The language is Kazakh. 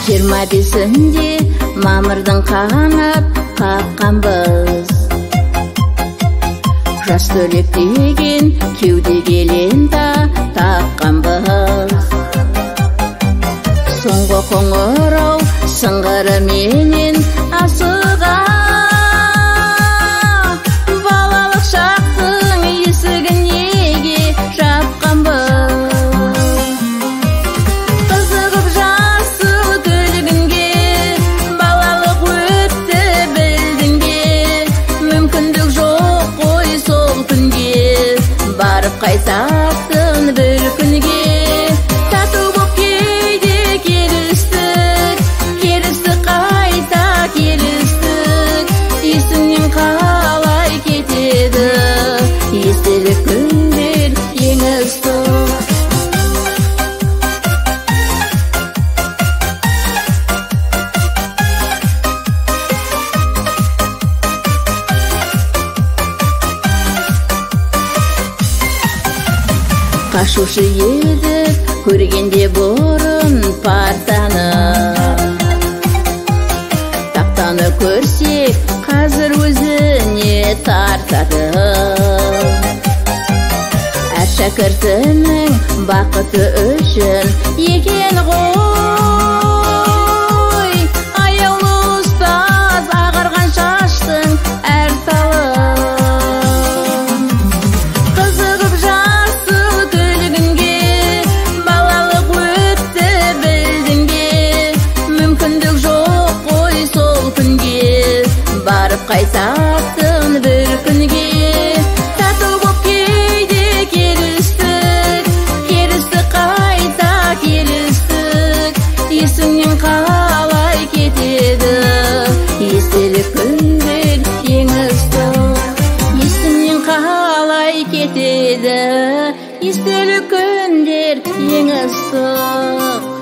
25-інде мамырдың қанат қаққанбыз. Жас түлек деген кеудеге лента таққанбыз. Соңғы қоңырау сыңғыры менен асыға, балалық шақтың есігін неге жапқанбыз. Қызығып жасыл күлгінге, балалық өтті білдің бе, мүмкіндік жоқ қой сол күнге, барып қайтатын бір күнге. Тату боп кейде келістік, келістік қайта келістік, есіңнен қалай кетеді естелік күндер ең ыстық. Қашушы едік көргенде бұрын партаны, тақтаны көрсек қазір өзіне тартады. Әр шәкіртінің бақыты үшін екен ғой, аяулы ұстаз ағарған шаштың әр талы. Қызығып жасыл күлгінге, балалық өтті білдің бе, мүмкіндік жоқ қой сол күнге, барып қайтатын бір күнге. Тату боп кейде келістік, келістік қайта келістік, есіңнен қалай кетеді естелік күндер ең ыстық. Есіңнен қалай кетеді естелік күндер ең ыстық.